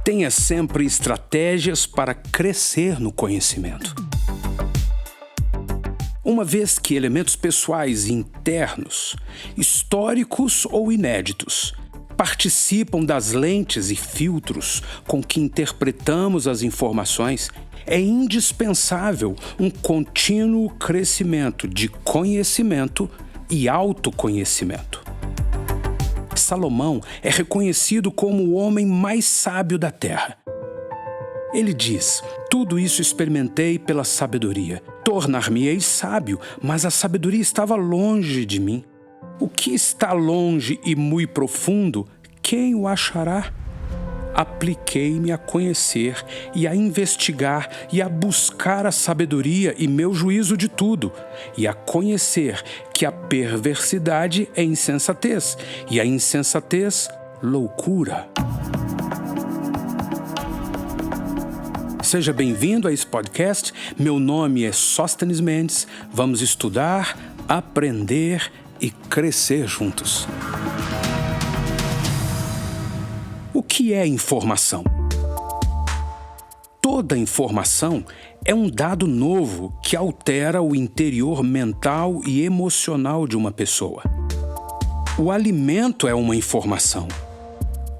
Tenha sempre estratégias para crescer no conhecimento. Uma vez que elementos pessoais e internos, históricos ou inéditos, participam das lentes e filtros com que interpretamos as informações, é indispensável um contínuo crescimento de conhecimento e autoconhecimento. Salomão é reconhecido como o homem mais sábio da terra. Ele diz: tudo isso experimentei pela sabedoria. Tornar-me-ei sábio, mas a sabedoria estava longe de mim. O que está longe e muito profundo, quem o achará? Apliquei-me a conhecer e a investigar e a buscar a sabedoria e meu juízo de tudo, e a conhecer que a perversidade é insensatez, e a insensatez, loucura. Seja bem-vindo a esse podcast. Meu nome é Sóstenes Mendes. Vamos estudar, aprender e crescer juntos. O que é informação? Toda informação é um dado novo que altera o interior mental e emocional de uma pessoa. O alimento é uma informação.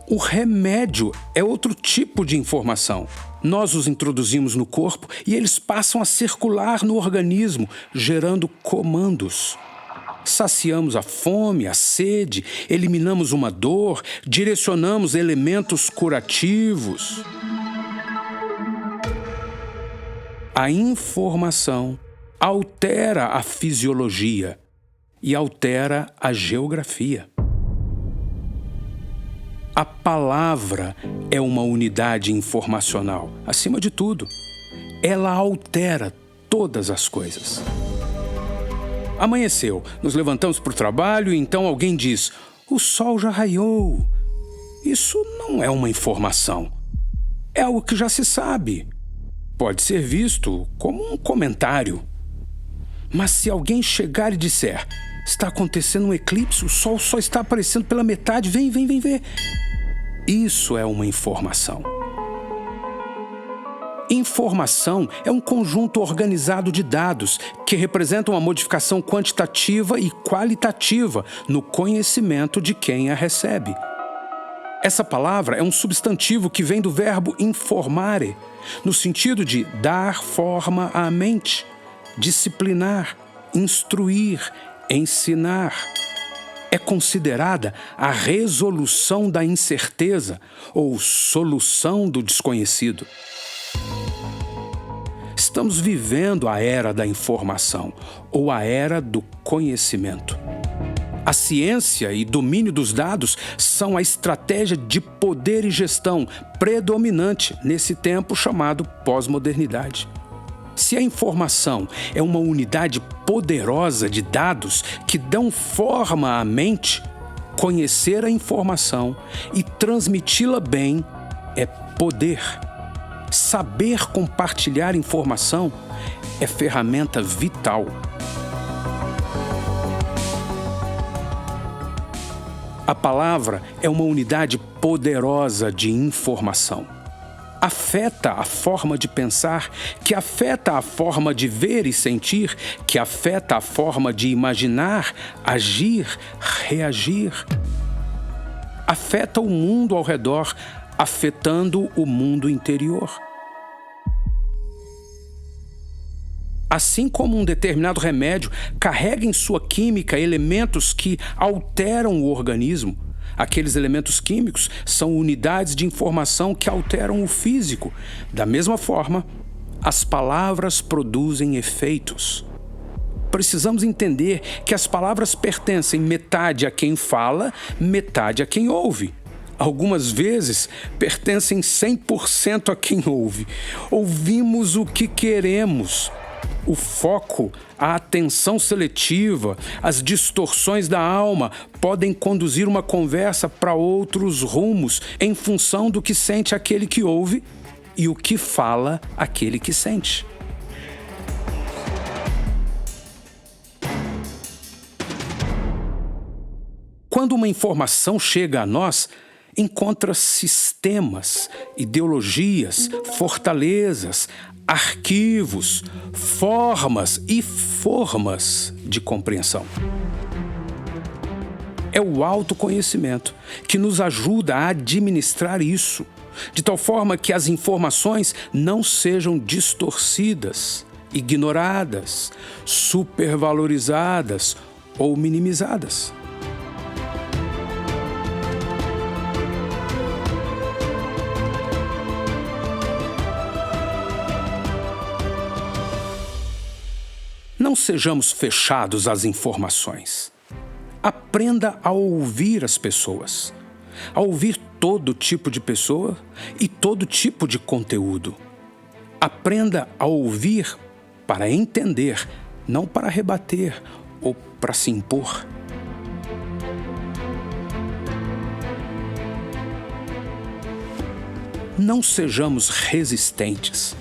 O remédio é outro tipo de informação. Nós os introduzimos no corpo e eles passam a circular no organismo, gerando comandos. Saciamos a fome, a sede, eliminamos uma dor, direcionamos elementos curativos. A informação altera a fisiologia e altera a geografia. A palavra é uma unidade informacional. Acima de tudo, ela altera todas as coisas. Amanheceu, nos levantamos para o trabalho e então alguém diz: o sol já raiou. Isso não é uma informação. É algo que já se sabe. Pode ser visto como um comentário. Mas se alguém chegar e disser: está acontecendo um eclipse, o sol só está aparecendo pela metade, vem ver. Isso é uma informação. Informação é um conjunto organizado de dados que representam uma modificação quantitativa e qualitativa no conhecimento de quem a recebe. Essa palavra é um substantivo que vem do verbo informare, no sentido de dar forma à mente, disciplinar, instruir, ensinar. É considerada a resolução da incerteza ou solução do desconhecido. Estamos vivendo a era da informação, ou a era do conhecimento. A ciência e domínio dos dados são a estratégia de poder e gestão predominante nesse tempo chamado pós-modernidade. Se a informação é uma unidade poderosa de dados que dão forma à mente, conhecer a informação e transmiti-la bem é poder. Saber compartilhar informação é ferramenta vital. A palavra é uma unidade poderosa de informação. Afeta a forma de pensar, que afeta a forma de ver e sentir, que afeta a forma de imaginar, agir, reagir. Afeta o mundo ao redor, afetando o mundo interior. Assim como um determinado remédio carrega em sua química elementos que alteram o organismo, aqueles elementos químicos são unidades de informação que alteram o físico. Da mesma forma, as palavras produzem efeitos. Precisamos entender que as palavras pertencem metade a quem fala, metade a quem ouve. Algumas vezes pertencem 100% a quem ouve. Ouvimos o que queremos. O foco, a atenção seletiva, as distorções da alma podem conduzir uma conversa para outros rumos em função do que sente aquele que ouve e o que fala aquele que sente. Quando uma informação chega a nós, encontra sistemas, ideologias, fortalezas, arquivos, formas e formas de compreensão. É o autoconhecimento que nos ajuda a administrar isso, de tal forma que as informações não sejam distorcidas, ignoradas, supervalorizadas ou minimizadas. Não sejamos fechados às informações. Aprenda a ouvir as pessoas, a ouvir todo tipo de pessoa e todo tipo de conteúdo. Aprenda a ouvir para entender, não para rebater ou para se impor. Não sejamos resistentes.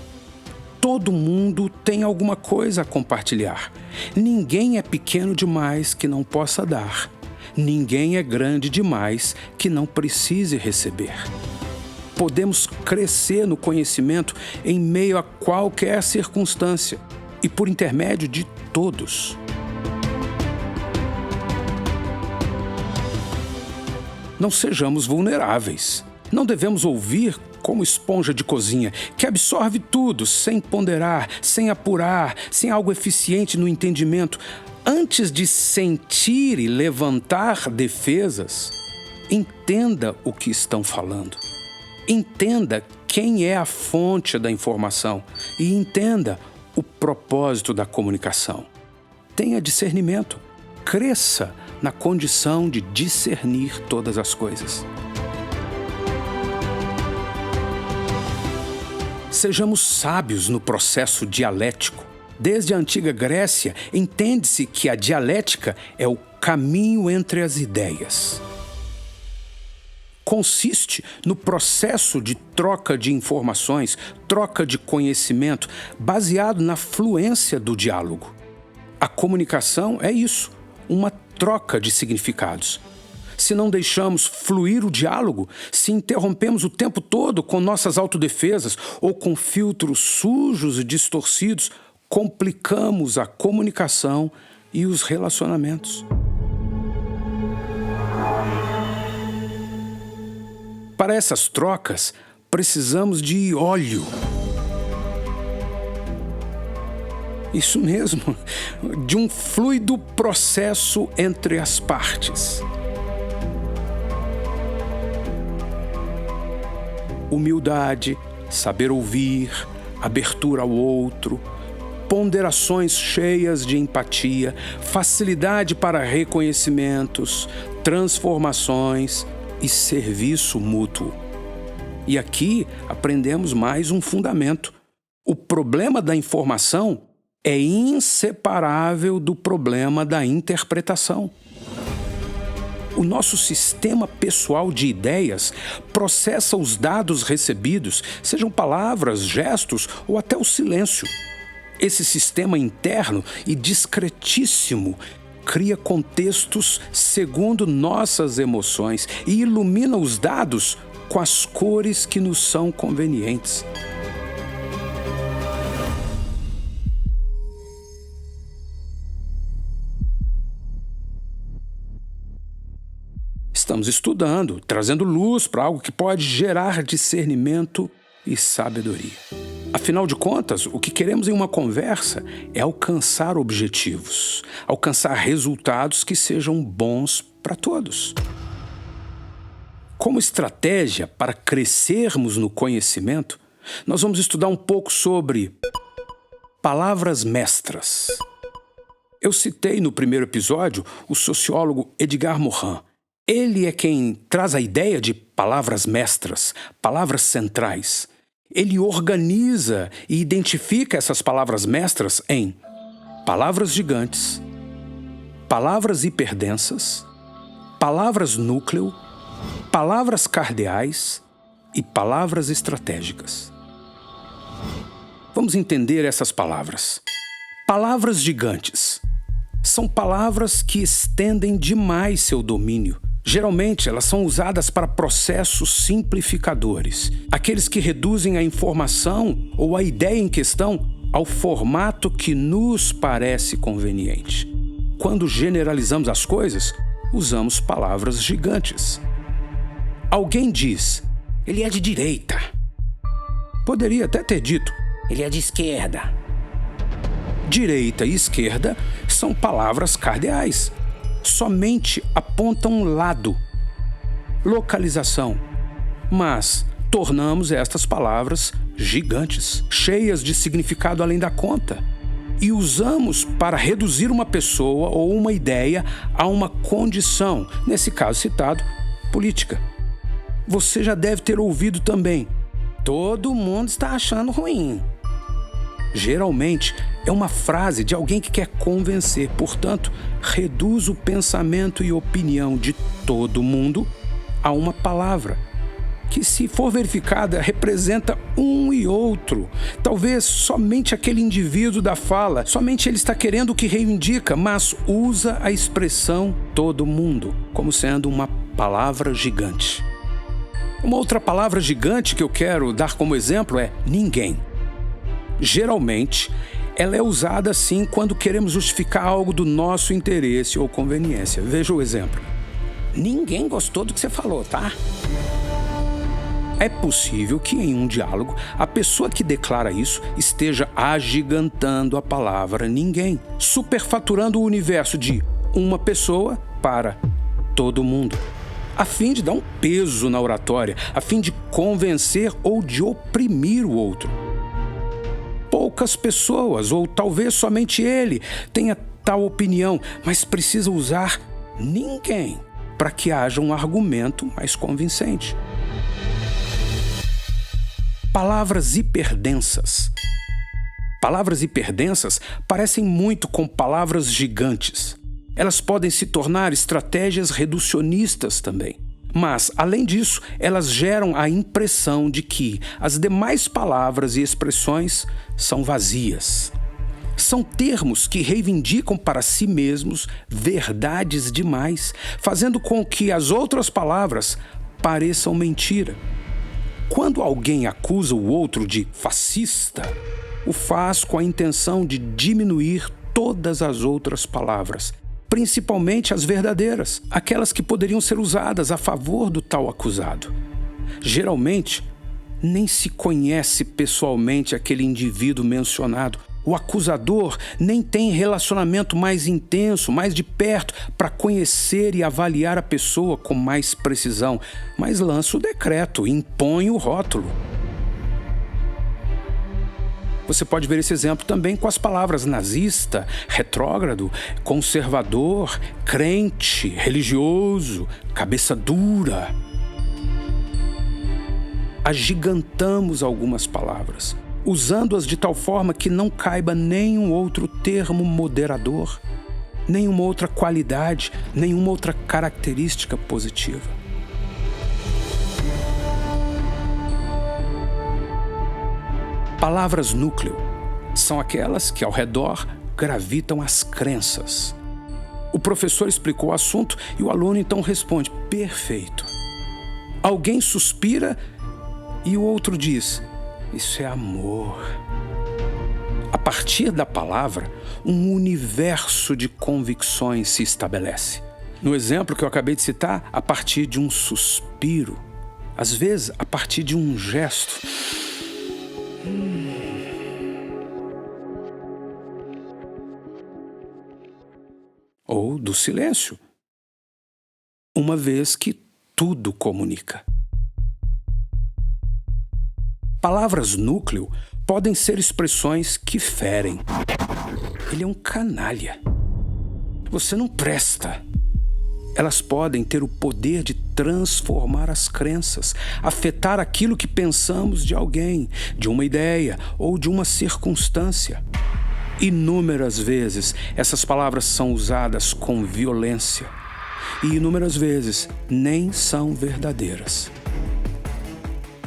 Todo mundo tem alguma coisa a compartilhar. Ninguém é pequeno demais que não possa dar. Ninguém é grande demais que não precise receber. Podemos crescer no conhecimento em meio a qualquer circunstância e por intermédio de todos. Não sejamos vulneráveis. Não devemos ouvir como esponja de cozinha, que absorve tudo sem ponderar, sem apurar, sem algo eficiente no entendimento. Antes de sentir e levantar defesas, entenda o que estão falando. Entenda quem é a fonte da informação e entenda o propósito da comunicação. Tenha discernimento. Cresça na condição de discernir todas as coisas. Sejamos sábios no processo dialético. Desde a antiga Grécia, entende-se que a dialética é o caminho entre as ideias. Consiste no processo de troca de informações, troca de conhecimento, baseado na fluência do diálogo. A comunicação é isso, uma troca de significados. Se não deixamos fluir o diálogo, se interrompemos o tempo todo com nossas autodefesas ou com filtros sujos e distorcidos, complicamos a comunicação e os relacionamentos. Para essas trocas, precisamos de óleo. Isso mesmo, de um fluido processo entre as partes. Humildade, saber ouvir, abertura ao outro, ponderações cheias de empatia, facilidade para reconhecimentos, transformações e serviço mútuo. E aqui aprendemos mais um fundamento. O problema da informação é inseparável do problema da interpretação. O nosso sistema pessoal de ideias processa os dados recebidos, sejam palavras, gestos ou até o silêncio. Esse sistema interno e discretíssimo cria contextos segundo nossas emoções e ilumina os dados com as cores que nos são convenientes. Estamos estudando, trazendo luz para algo que pode gerar discernimento e sabedoria. Afinal de contas, o que queremos em uma conversa é alcançar objetivos, alcançar resultados que sejam bons para todos. Como estratégia para crescermos no conhecimento, nós vamos estudar um pouco sobre palavras mestras. Eu citei no primeiro episódio o sociólogo Edgar Morin. Ele é quem traz a ideia de palavras mestras, palavras centrais. Ele organiza e identifica essas palavras mestras em palavras gigantes, palavras hiperdensas, palavras núcleo, palavras cardeais e palavras estratégicas. Vamos entender essas palavras. Palavras gigantes são palavras que estendem demais seu domínio, Geralmente, elas são usadas para processos simplificadores, aqueles que reduzem a informação ou a ideia em questão ao formato que nos parece conveniente. Quando generalizamos as coisas, usamos palavras gigantes. Alguém diz, ele é de direita. Poderia até ter dito, ele é de esquerda. Direita e esquerda são palavras cardeais. Somente apontam um lado, localização. Mas tornamos estas palavras gigantes, cheias de significado além da conta, e usamos para reduzir uma pessoa ou uma ideia a uma condição, nesse caso citado, política. Você já deve ter ouvido também, todo mundo está achando ruim. Geralmente, é uma frase de alguém que quer convencer, portanto, reduz o pensamento e opinião de todo mundo a uma palavra, que, se for verificada, representa um e outro. Talvez somente aquele indivíduo da fala, somente ele está querendo o que reivindica, mas usa a expressão todo mundo, como sendo uma palavra gigante. Uma outra palavra gigante que eu quero dar como exemplo é ninguém. Geralmente, ela é usada assim quando queremos justificar algo do nosso interesse ou conveniência. Veja o exemplo. Ninguém gostou do que você falou, tá? É possível que em um diálogo a pessoa que declara isso esteja agigantando a palavra ninguém, superfaturando o universo de uma pessoa para todo mundo, a fim de dar um peso na oratória, a fim de convencer ou de oprimir o outro. Poucas pessoas, ou talvez somente ele, tenha tal opinião, mas precisa usar ninguém para que haja um argumento mais convincente. Palavras hiperdensas. Palavras hiperdensas parecem muito com palavras gigantes. Elas podem se tornar estratégias reducionistas também. Mas, além disso, elas geram a impressão de que as demais palavras e expressões são vazias. São termos que reivindicam para si mesmos verdades demais, fazendo com que as outras palavras pareçam mentira. Quando alguém acusa o outro de fascista, o faz com a intenção de diminuir todas as outras palavras, principalmente as verdadeiras, aquelas que poderiam ser usadas a favor do tal acusado. Geralmente, nem se conhece pessoalmente aquele indivíduo mencionado. O acusador nem tem relacionamento mais intenso, mais de perto, para conhecer e avaliar a pessoa com mais precisão, mas lança o decreto, impõe o rótulo. Você pode ver esse exemplo também com as palavras nazista, retrógrado, conservador, crente, religioso, cabeça dura. Agigantamos algumas palavras, usando-as de tal forma que não caiba nenhum outro termo moderador, nenhuma outra qualidade, nenhuma outra característica positiva. Palavras núcleo são aquelas que ao redor gravitam as crenças. O professor explicou o assunto e o aluno então responde: perfeito. Alguém suspira e o outro diz: isso é amor. A partir da palavra, um universo de convicções se estabelece. No exemplo que eu acabei de citar, a partir de um suspiro, às vezes a partir de um gesto. Ou do silêncio, uma vez que tudo comunica. Palavras núcleo podem ser expressões que ferem. Ele é um canalha. Você não presta. Elas podem ter o poder de transformar as crenças, afetar aquilo que pensamos de alguém, de uma ideia ou de uma circunstância. Inúmeras vezes essas palavras são usadas com violência e inúmeras vezes nem são verdadeiras.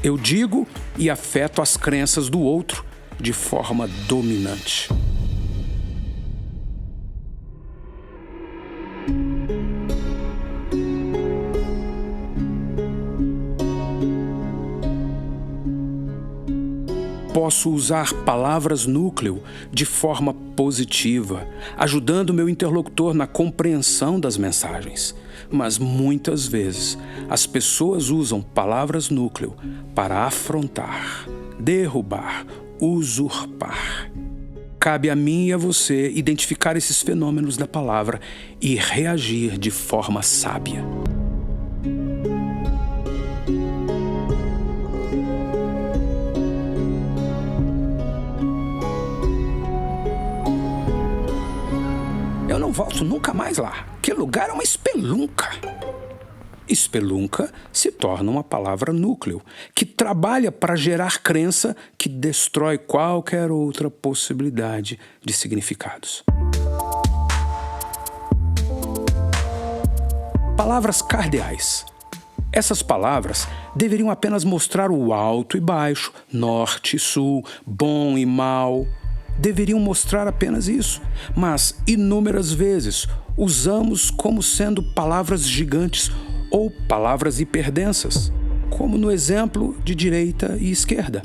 Eu digo e afeto as crenças do outro de forma dominante. posso usar palavras núcleo de forma positiva, ajudando meu interlocutor na compreensão das mensagens. Mas muitas vezes as pessoas usam palavras núcleo para afrontar, derrubar, usurpar. Cabe a mim e a você identificar esses fenômenos da palavra e reagir de forma sábia. Eu não volto nunca mais lá. Que lugar é uma espelunca. Espelunca se torna uma palavra núcleo, que trabalha para gerar crença que destrói qualquer outra possibilidade de significados. Palavras cardeais. Essas palavras deveriam apenas mostrar o alto e baixo, norte e sul, bom e mal. Deveriam mostrar apenas isso, mas inúmeras vezes usamos como sendo palavras gigantes ou palavras hiperdensas, como no exemplo de direita e esquerda.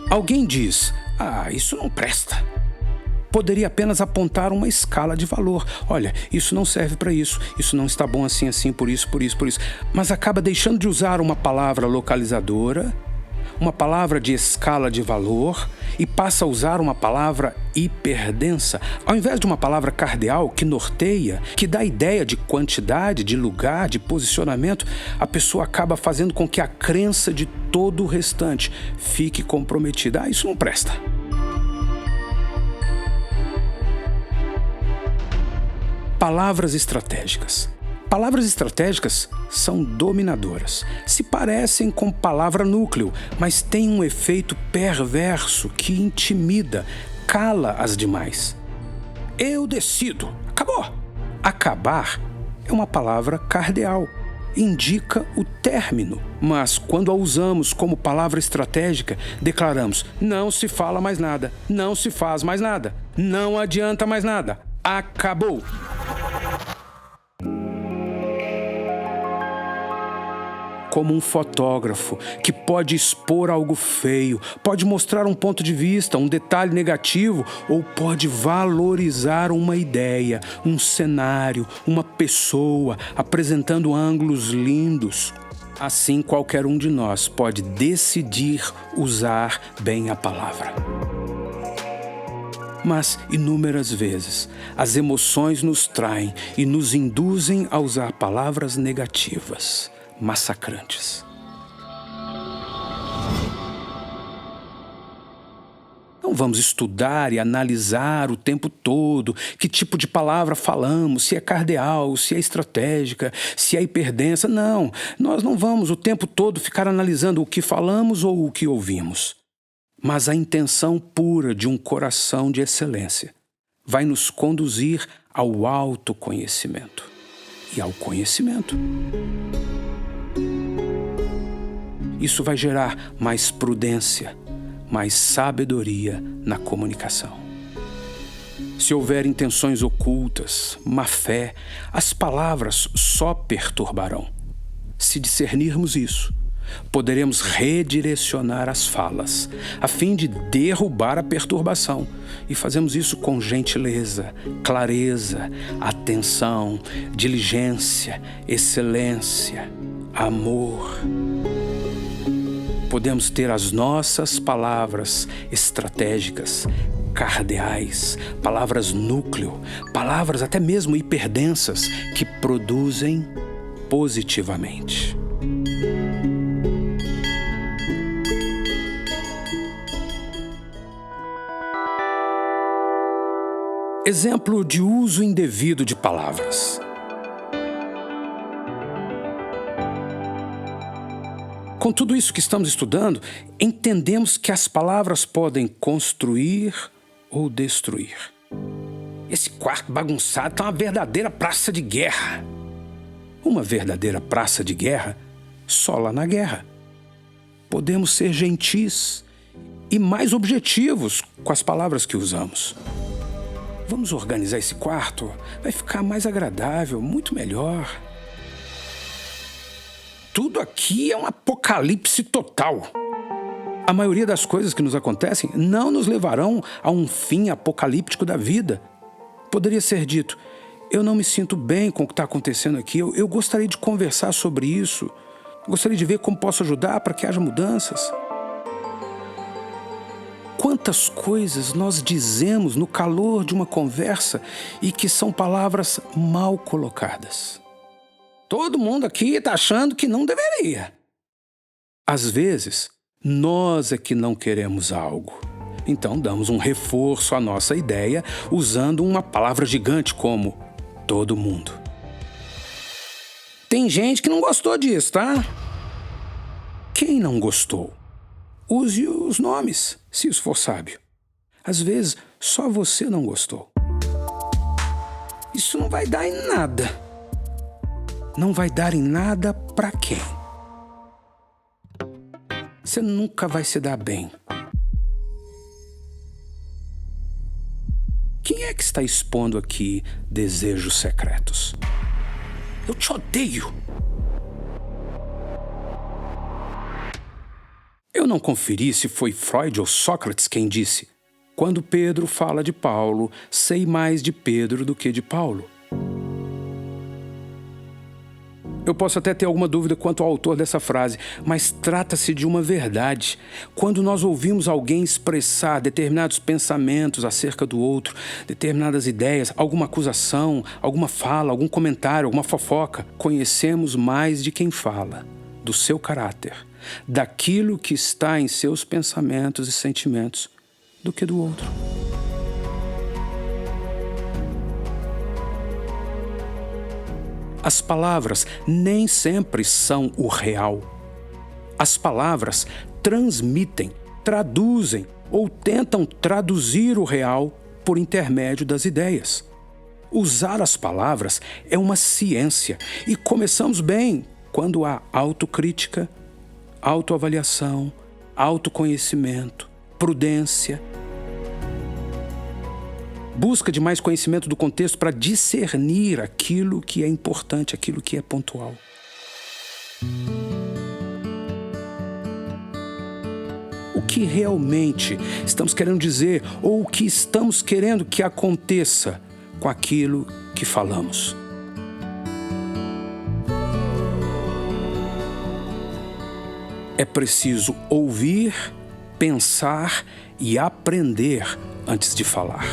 Alguém diz, isso não presta. Poderia apenas apontar uma escala de valor. Olha, isso não serve para isso não está bom assim, por isso. Mas acaba deixando de usar uma palavra localizadora, uma palavra de escala de valor e passa a usar uma palavra hiperdensa, ao invés de uma palavra cardeal que norteia, que dá ideia de quantidade, de lugar, de posicionamento. A pessoa acaba fazendo com que a crença de todo o restante fique comprometida. Isso não presta. Palavras estratégicas. Palavras estratégicas são dominadoras. Se parecem com palavra núcleo, mas têm um efeito perverso que intimida, cala as demais. Eu decido. Acabou. Acabar é uma palavra cardeal. Indica o término. Mas quando a usamos como palavra estratégica, declaramos: não se fala mais nada, não se faz mais nada, não adianta mais nada. Acabou. Como um fotógrafo que pode expor algo feio, pode mostrar um ponto de vista, um detalhe negativo, ou pode valorizar uma ideia, um cenário, uma pessoa, apresentando ângulos lindos. Assim, qualquer um de nós pode decidir usar bem a palavra. Mas, inúmeras vezes, as emoções nos traem e nos induzem a usar palavras negativas, massacrantes. Não vamos estudar e analisar o tempo todo que tipo de palavra falamos, se é cardeal, se é estratégica, se é hiperdensa. Não, nós não vamos o tempo todo ficar analisando o que falamos ou o que ouvimos. Mas a intenção pura de um coração de excelência vai nos conduzir ao autoconhecimento e ao conhecimento. Isso vai gerar mais prudência, mais sabedoria na comunicação. Se houver intenções ocultas, má fé, as palavras só perturbarão. Se discernirmos isso, poderemos redirecionar as falas, a fim de derrubar a perturbação. E fazemos isso com gentileza, clareza, atenção, diligência, excelência, amor. Podemos ter as nossas palavras estratégicas, cardeais, palavras núcleo, palavras até mesmo hiperdensas que produzem positivamente. Exemplo de uso indevido de palavras. Com tudo isso que estamos estudando, entendemos que as palavras podem construir ou destruir. Esse quarto bagunçado está uma verdadeira praça de guerra. Uma verdadeira praça de guerra só lá na guerra. Podemos ser gentis e mais objetivos com as palavras que usamos. Vamos organizar esse quarto? Vai ficar mais agradável, muito melhor. Tudo aqui é um apocalipse total. A maioria das coisas que nos acontecem não nos levarão a um fim apocalíptico da vida. Poderia ser dito: eu não me sinto bem com o que está acontecendo aqui, eu gostaria de conversar sobre isso, gostaria de ver como posso ajudar para que haja mudanças. Quantas coisas nós dizemos no calor de uma conversa e que são palavras mal colocadas. Todo mundo aqui está achando que não deveria. Às vezes, nós é que não queremos algo. Então damos um reforço à nossa ideia usando uma palavra gigante como todo mundo. Tem gente que não gostou disso, tá? Quem não gostou? Use os nomes, se isso for sábio. Às vezes, só você não gostou. Isso não vai dar em nada. Não vai dar em nada para quem? Você nunca vai se dar bem. Quem é que está expondo aqui desejos secretos? Eu te odeio. Eu não conferi se foi Freud ou Sócrates quem disse: quando Pedro fala de Paulo, sei mais de Pedro do que de Paulo. Eu posso até ter alguma dúvida quanto ao autor dessa frase, mas trata-se de uma verdade. Quando nós ouvimos alguém expressar determinados pensamentos acerca do outro, determinadas ideias, alguma acusação, alguma fala, algum comentário, alguma fofoca, conhecemos mais de quem fala, do seu caráter, daquilo que está em seus pensamentos e sentimentos, do que do outro. As palavras nem sempre são o real. As palavras transmitem, traduzem ou tentam traduzir o real por intermédio das ideias. Usar as palavras é uma ciência e começamos bem quando há autocrítica, autoavaliação, autoconhecimento, prudência. Busca de mais conhecimento do contexto para discernir aquilo que é importante, aquilo que é pontual. O que realmente estamos querendo dizer ou o que estamos querendo que aconteça com aquilo que falamos? É preciso ouvir, pensar e aprender antes de falar.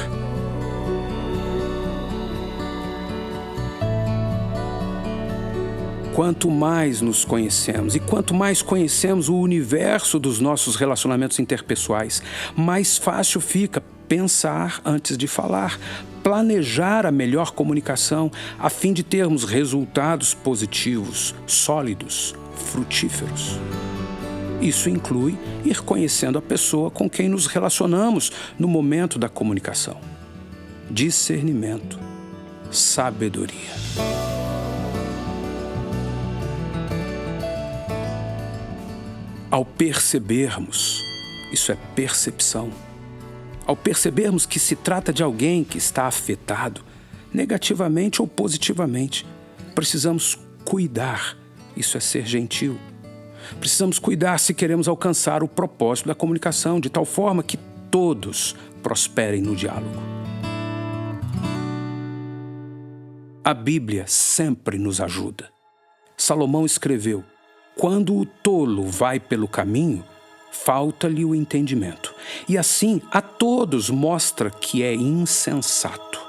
Quanto mais nos conhecemos e quanto mais conhecemos o universo dos nossos relacionamentos interpessoais, mais fácil fica pensar antes de falar, planejar a melhor comunicação a fim de termos resultados positivos, sólidos, frutíferos. Isso inclui ir conhecendo a pessoa com quem nos relacionamos no momento da comunicação. Discernimento, sabedoria. Ao percebermos, isso é percepção, ao percebermos que se trata de alguém que está afetado, negativamente ou positivamente, precisamos cuidar, isso é ser gentil. Precisamos cuidar se queremos alcançar o propósito da comunicação, de tal forma que todos prosperem no diálogo. A Bíblia sempre nos ajuda. Salomão escreveu: quando o tolo vai pelo caminho, falta-lhe o entendimento. E assim a todos mostra que é insensato.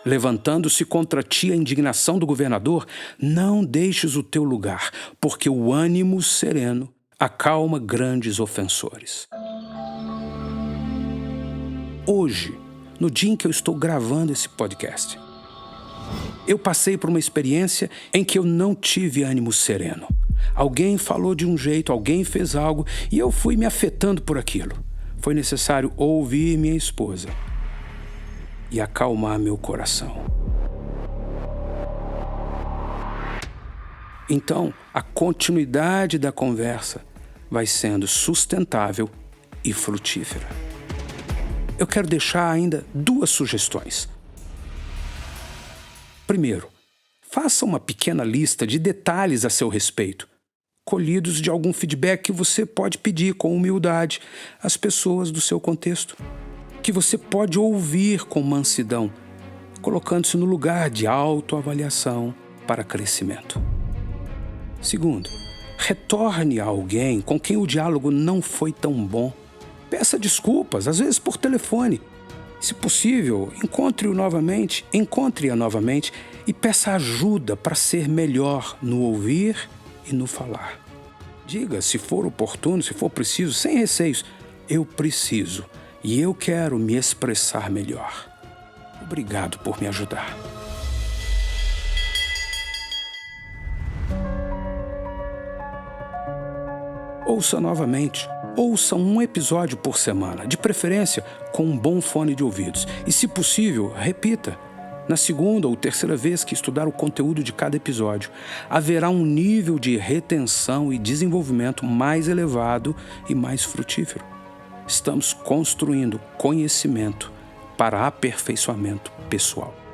Levantando-se contra ti a indignação do governador, não deixes o teu lugar, porque o ânimo sereno acalma grandes ofensores. Hoje, no dia em que eu estou gravando esse podcast, eu passei por uma experiência em que eu não tive ânimo sereno. Alguém falou de um jeito, alguém fez algo e eu fui me afetando por aquilo. Foi necessário ouvir minha esposa e acalmar meu coração. Então, a continuidade da conversa vai sendo sustentável e frutífera. Eu quero deixar ainda 2 sugestões. Primeiro, faça uma pequena lista de detalhes a seu respeito. colhidos de algum feedback que você pode pedir com humildade às pessoas do seu contexto, que você pode ouvir com mansidão, colocando-se no lugar de autoavaliação para crescimento. Segundo, retorne a alguém com quem o diálogo não foi tão bom. Peça desculpas, às vezes por telefone. Se possível, encontre-a novamente e peça ajuda para ser melhor no ouvir e no falar. Diga, se for oportuno, se for preciso, sem receios, eu preciso e eu quero me expressar melhor. Obrigado por me ajudar. Ouça novamente. Ouça um episódio por semana, de preferência com um bom fone de ouvidos. E, se possível, repita. Na segunda ou terceira vez que estudar o conteúdo de cada episódio, haverá um nível de retenção e desenvolvimento mais elevado e mais frutífero. Estamos construindo conhecimento para aperfeiçoamento pessoal.